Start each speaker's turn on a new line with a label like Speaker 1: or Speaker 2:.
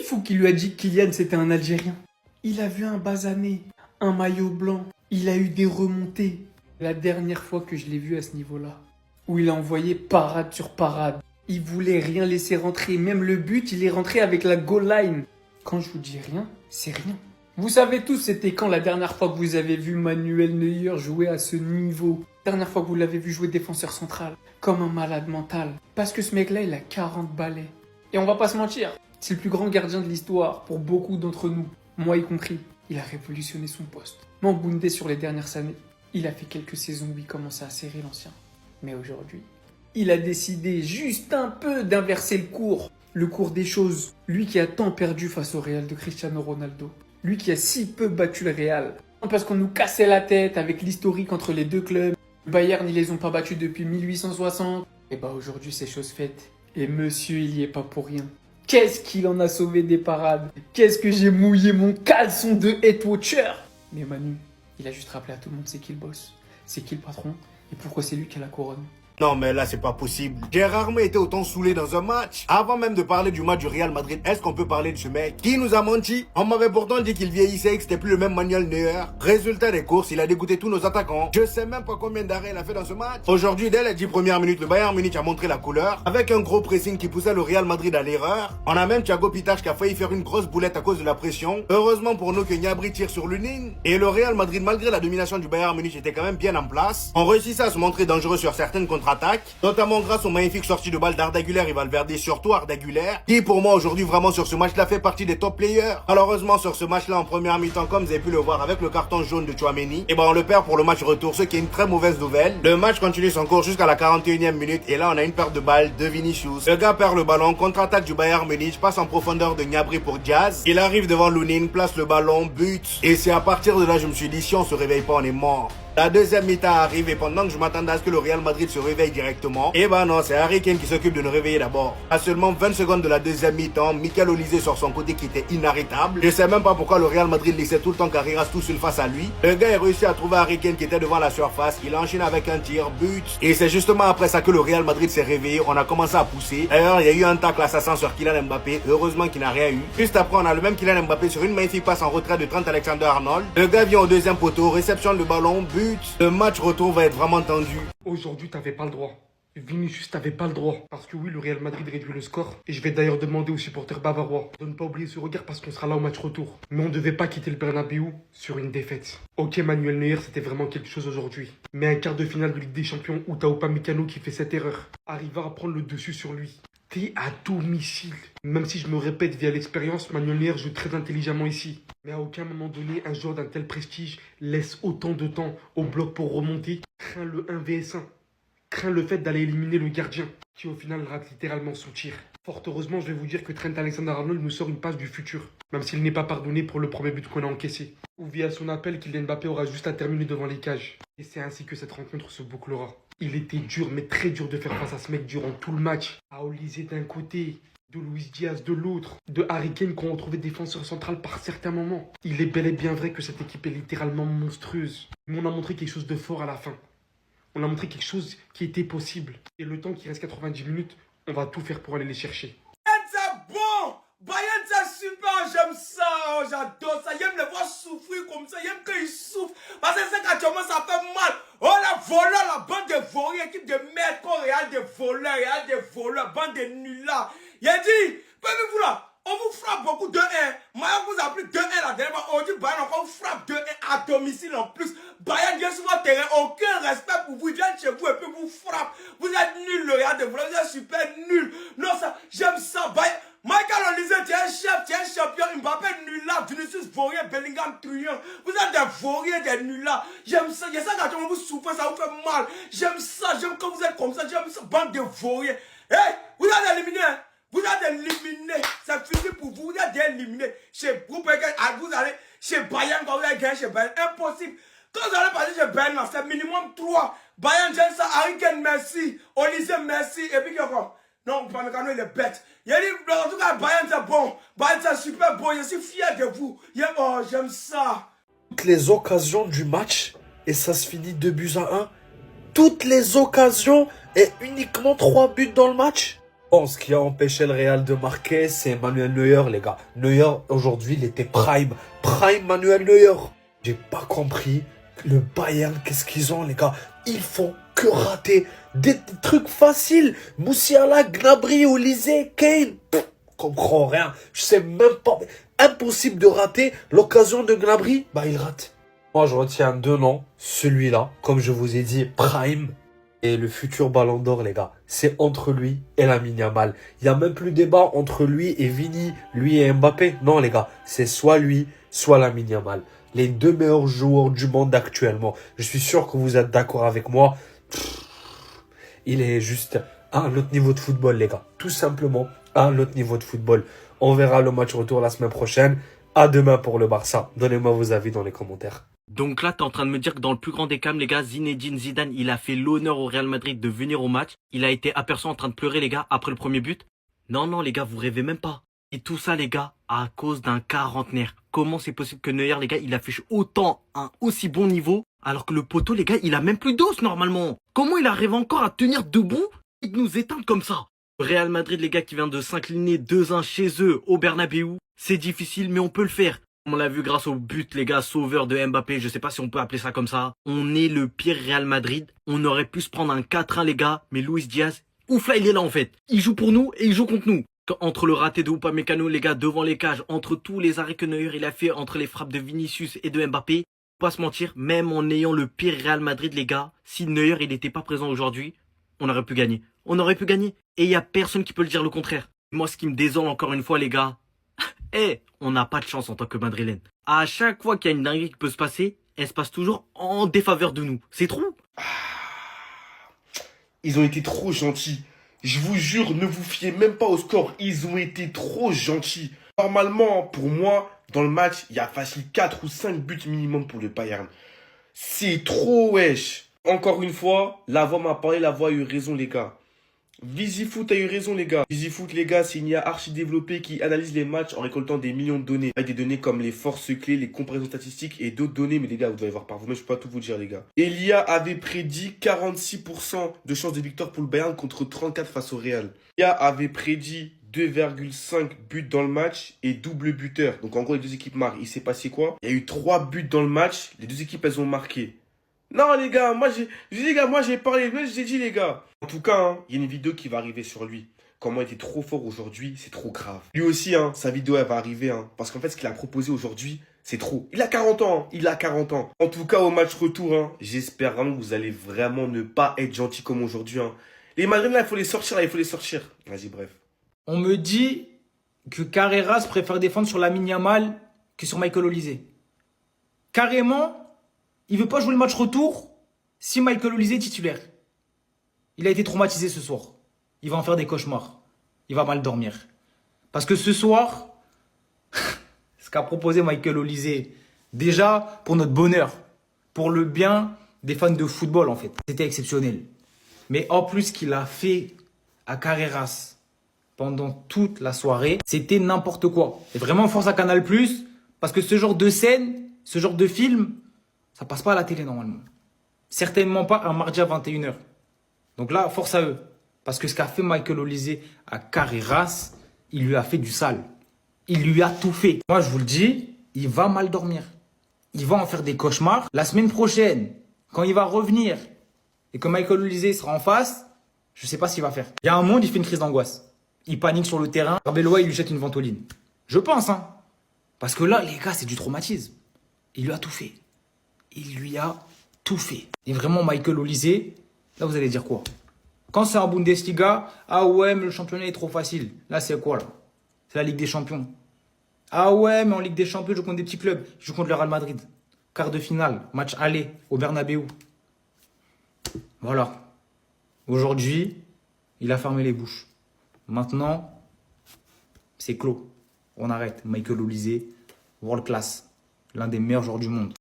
Speaker 1: fou qui lui a dit que Kylian c'était un Algérien? Il a vu un basané, un maillot blanc, il a eu des remontées. La dernière fois que je l'ai vu à ce niveau-là, où il a envoyé parade sur parade, il voulait rien laisser rentrer, même le but il est rentré avec la goal line. Quand je vous dis rien, c'est rien. Vous savez tous c'était quand la dernière fois que vous avez vu Manuel Neuer jouer à ce niveau? Dernière fois que vous l'avez vu jouer défenseur central, comme un malade mental. Parce que ce mec-là il a 40 balais. Et on va pas se mentir, c'est le plus grand gardien de l'histoire pour beaucoup d'entre nous, moi y compris. Il a révolutionné son poste. Mais en Bundes sur les dernières années, il a fait quelques saisons où il commençait à serrer l'ancien. Mais aujourd'hui, il a décidé juste un peu d'inverser le cours des choses. Lui qui a tant perdu face au Real de Cristiano Ronaldo. Lui qui a si peu battu le Real. Parce qu'on nous cassait la tête avec l'historique entre les deux clubs. Le Bayern, ils les ont pas battus depuis 1860. Et bah aujourd'hui, c'est chose faite. Et monsieur, il y est pas pour rien. Qu'est-ce qu'il en a sauvé des parades? Qu'est-ce que j'ai mouillé mon caleçon de head watcher? Mais Manu, il a juste rappelé à tout le monde c'est qui le boss, c'est qui le patron et pourquoi c'est lui qui a la couronne.
Speaker 2: Non mais là c'est pas possible. J'ai rarement été autant saoulé dans un match. Avant même de parler du match du Real Madrid, est-ce qu'on peut parler de ce mec qui nous a menti? On m'avait pourtant dit qu'il vieillissait et que c'était plus le même Manuel Neuer. Résultat des courses, il a dégoûté tous nos attaquants. Je sais même pas combien d'arrêts il a fait dans ce match. Aujourd'hui, dès les 10 premières minutes, le Bayern Munich a montré la couleur avec un gros pressing qui poussait le Real Madrid à l'erreur. On a même Thiago Pitach qui a failli faire une grosse boulette à cause de la pression. Heureusement pour nous que Gnabry tire sur Lunin. Et le Real Madrid, malgré la domination du Bayern Munich, était quand même bien en place. On réussissait à se montrer dangereux sur certaines contre-attaques, notamment grâce aux magnifiques sorties de balle d'Arda Güler et Valverde, surtout Arda Güler, qui pour moi aujourd'hui vraiment sur ce match-là fait partie des top players. Malheureusement sur ce match-là en première mi-temps, comme vous avez pu le voir avec le carton jaune de Tchouaméni, et ben on le perd pour le match retour, ce qui est une très mauvaise nouvelle. Le match continue son cours jusqu'à la 41e minute et là on a une perte de balle de Vinicius. Le gars perd le ballon, contre-attaque du Bayern Munich, passe en profondeur de Gnabry pour Diaz. Il arrive devant Lunin, place le ballon, but. Et c'est à partir de là je me suis dit si on se réveille pas on est mort. La deuxième mi-temps arrive et pendant que je m'attendais à ce que le Real Madrid se réveille directement, et ben non, c'est Harry Kane qui s'occupe de nous réveiller d'abord. À seulement 20 secondes de la deuxième mi-temps, Michael Olise sur son côté qui était inarrêtable. Je sais même pas pourquoi le Real Madrid laissait tout le temps Carreras tout seul face à lui. Le gars a réussi à trouver Harry Kane qui était devant la surface, il enchaîne avec un tir, but. Et c'est justement après ça que le Real Madrid s'est réveillé, on a commencé à pousser. D'ailleurs, il y a eu un tacle assassin sur Kylian Mbappé, heureusement qu'il n'a rien eu. Juste après, on a le même Kylian Mbappé sur une magnifique passe en retrait de Trent Alexander-Arnold. Le gars vient au deuxième poteau, réceptionne le ballon, but. Le match retour va être vraiment tendu.
Speaker 1: Aujourd'hui, t'avais pas le droit. Vinicius, t'avais pas le droit. Parce que oui, le Real Madrid réduit le score. Et je vais d'ailleurs demander aux supporters bavarois de ne pas oublier ce regard parce qu'on sera là au match retour. Mais on devait pas quitter le Bernabéu sur une défaite. Ok, Manuel Neuer, c'était vraiment quelque chose aujourd'hui. Mais un quart de finale de Ligue des Champions où t'as Upamecano qui fait cette erreur. Arriva à prendre le dessus sur lui. T'es à domicile. Même si je me répète via l'expérience, Manuel Neuer joue très intelligemment ici. Mais à aucun moment donné, un joueur d'un tel prestige laisse autant de temps au bloc pour remonter. Crains le 1 vs 1. Crains le fait d'aller éliminer le gardien, qui au final rate littéralement son tir. Fort heureusement, je vais vous dire que Trent Alexander-Arnold nous sort une passe du futur, même s'il n'est pas pardonné pour le premier but qu'on a encaissé. Ou via son appel, Kylian Mbappé aura juste à terminer devant les cages. Et c'est ainsi que cette rencontre se bouclera. Il était dur, mais très dur de faire face à ce mec durant tout le match. À Olise d'un côté, de Luis Diaz de l'autre, de Harry Kane qu'on retrouvait défenseur central par certains moments. Il est bel et bien vrai que cette équipe est littéralement monstrueuse. Mais on a montré quelque chose de fort à la fin. On a montré quelque chose qui était possible. Et le temps qui reste 90 minutes, on va tout faire pour aller les chercher.
Speaker 3: C'est bon! Bayern, c'est super, j'aime ça, oh, j'adore ça. J'aime les voir souffrir comme ça, j'aime qu'ils souffrent. Parce que c'est qu'actuellement ça fait mal. Oh, la voleur, la bande de voleurs, équipe de merde, Réal de voleurs, bande de nullards. Il a dit, vous là, on vous frappe beaucoup 2-1. Maillot vous a pris 2-1 la dernière fois. On dit Bayern encore vous frappe 2-1 à domicile en plus. Bayern vient sur votre terrain, aucun respect pour vous. Il vient chez vous et puis vous frappe. Vous êtes nul, le Réal de voleurs, vous êtes super nul. Non, ça, j'aime ça. Bayern. Michael Olise, tu es un chef, tu es un champion. Mbappé nulard, Vinicius Vaurier, Bellingham Truand. Vous êtes des vauriers, des nullards. J'aime ça. Il y a ça quand vous souffrez, ça vous fait mal. J'aime ça. J'aime quand vous êtes comme ça. J'aime ça. Bande de vauriers. Hey, vous êtes éliminés. Vous êtes éliminés. C'est fini pour vous. Vous êtes éliminés. Chez vous allez chez Bayern quand vous allez gagner chez Bayern. Impossible. Quand vous allez passer chez Bayern, c'est minimum 3. Bayern, j'aime ça. Harry Kane, merci. Olise, merci. Et puis, quoi? Non, Upamecano, il est bête. Il a dit, en tout cas, Bayern, c'est bon. Bayern, c'est super bon. Je suis fier de vous. Oh, j'aime ça.
Speaker 4: Toutes les occasions du match, et ça se finit 2 buts à 1. Toutes les occasions, et uniquement 3 buts dans le match. Bon, ce qui a empêché le Real de marquer, c'est Manuel Neuer, les gars. Neuer, aujourd'hui, il était prime. Prime Manuel Neuer. J'ai pas compris. Le Bayern, qu'est-ce qu'ils ont, les gars? Ils font que rater des trucs faciles. Moussiala, Gnabry, Olise, Kane. Comprends rien. Je sais même pas. Impossible de rater l'occasion de Gnabry. Bah, il rate. Moi, je retiens deux noms. Celui-là, comme je vous ai dit, prime. Et le futur Ballon d'Or, les gars, c'est entre lui et Lamine Yamal. Il n'y a même plus débat entre lui et Vini, lui et Mbappé. Non, les gars, c'est soit lui, soit Lamine Yamal. Les deux meilleurs joueurs du monde actuellement. Je suis sûr que vous êtes d'accord avec moi. Il est juste à un autre niveau de football, les gars. Tout simplement à un autre niveau de football. On verra le match retour la semaine prochaine. À demain pour le Barça. Donnez-moi vos avis dans les commentaires.
Speaker 5: Donc là, t'es en train de me dire que dans le plus grand des calmes, les gars, Zinedine Zidane, il a fait l'honneur au Real Madrid de venir au match. Il a été aperçu en train de pleurer, les gars, après le premier but. Non, non, les gars, vous rêvez même pas. Et tout ça, les gars, à cause d'un quarantenaire. Comment c'est possible que Neuer, les gars, il affiche autant un aussi bon niveau, alors que le poteau, les gars, il a même plus d'os, normalement. Comment il arrive encore à tenir debout et de nous éteindre comme ça? Real Madrid, les gars, qui vient de s'incliner 2-1 chez eux au Bernabéu. C'est difficile, mais on peut le faire. On l'a vu grâce au but, les gars, sauveur de Mbappé. Je sais pas si on peut appeler ça comme ça. On est le pire Real Madrid. On aurait pu se prendre un 4-1, les gars. Mais Luis Diaz, ouf là, il est là, en fait. Il joue pour nous et il joue contre nous. Entre le raté de Upamecano, les gars, devant les cages, entre tous les arrêts que Neuer il a fait, entre les frappes de Vinicius et de Mbappé, pas se mentir, même en ayant le pire Real Madrid, les gars, si Neuer il n'était pas présent aujourd'hui, on aurait pu gagner. On aurait pu gagner. Et il y a personne qui peut le dire le contraire. Moi, ce qui me désole encore une fois, les gars, on n'a pas de chance en tant que Madrilène. À chaque fois qu'il y a une dinguerie qui peut se passer, elle se passe toujours en défaveur de nous. C'est trop.
Speaker 3: Ils ont été trop gentils. Je vous jure, ne vous fiez même pas au score. Ils ont été trop gentils. Normalement, pour moi, dans le match, il y a facile 4 ou 5 buts minimum pour le Bayern. C'est trop, wesh. Encore une fois, la voix m'a parlé, la voix a eu raison, les gars. VisiFoot a eu raison, les gars. VisiFoot, les gars, c'est une IA archi développée qui analyse les matchs en récoltant des millions de données. Avec des données comme les forces clés, les comparaisons statistiques et d'autres données. Mais les gars, vous devez voir par vous-même, je peux pas tout vous dire, les gars. Et l'IA avait prédit 46% de chances de victoire pour le Bayern contre 34 face au Real. L'IA avait prédit 2,5 buts dans le match et double buteur. Donc en gros, les deux équipes marquent. Il s'est passé quoi? Il y a eu 3 buts dans le match. Les deux équipes, elles ont marqué. Non, les gars, moi j'ai parlé, j'ai dit, les gars. En tout cas, hein, il y a une vidéo qui va arriver sur lui. Comment il était trop fort aujourd'hui, c'est trop grave. Lui aussi, hein, sa vidéo, elle va arriver. Hein, parce qu'en fait, ce qu'il a proposé aujourd'hui, c'est trop. Il a 40 ans, hein, il a 40 ans. En tout cas, au match retour, hein, j'espère vraiment que vous allez vraiment ne pas être gentil comme aujourd'hui. Hein. Les Madrilènes, là, il faut les sortir, là, il faut les sortir. Vas-y, bref.
Speaker 6: On me dit que Carreras préfère défendre sur Lamine Yamal que sur Michael Olise. Carrément, il veut pas jouer le match retour si Michael Olise est titulaire. Il a été traumatisé ce soir. Il va en faire des cauchemars. Il va mal dormir. Parce que ce soir, ce qu'a proposé Michael Olise, déjà pour notre bonheur, pour le bien des fans de football en fait, c'était exceptionnel. Mais en plus, ce qu'il a fait à Carreras pendant toute la soirée, c'était n'importe quoi. Et vraiment, force à Canal+, parce que ce genre de scène, ce genre de film, ça passe pas à la télé normalement. Certainement pas un mardi à 21h. Donc là, force à eux. Parce que ce qu'a fait Michael Olise à Carreras, il lui a fait du sale. Il lui a tout fait. Moi, je vous le dis, il va mal dormir. Il va en faire des cauchemars. La semaine prochaine, quand il va revenir et que Michael Olise sera en face, je sais pas ce qu'il va faire. Il y a un monde, il fait une crise d'angoisse. Il panique sur le terrain. Arbeloa, il lui jette une ventoline. Je pense, hein. Parce que là, les gars, c'est du traumatisme. Il lui a tout fait. Il lui a tout fait. Et vraiment, Michael Olise, là, vous allez dire quoi? Quand c'est en Bundesliga, ah ouais, mais le championnat est trop facile. Là, c'est quoi, là? C'est la Ligue des Champions. Ah ouais, mais en Ligue des Champions, je joue contre des petits clubs. Je joue contre le Real Madrid. Quart de finale, match aller au Bernabéu. Voilà. Aujourd'hui, il a fermé les bouches. Maintenant, c'est clos. On arrête. Michael Olise, world class. L'un des meilleurs joueurs du monde.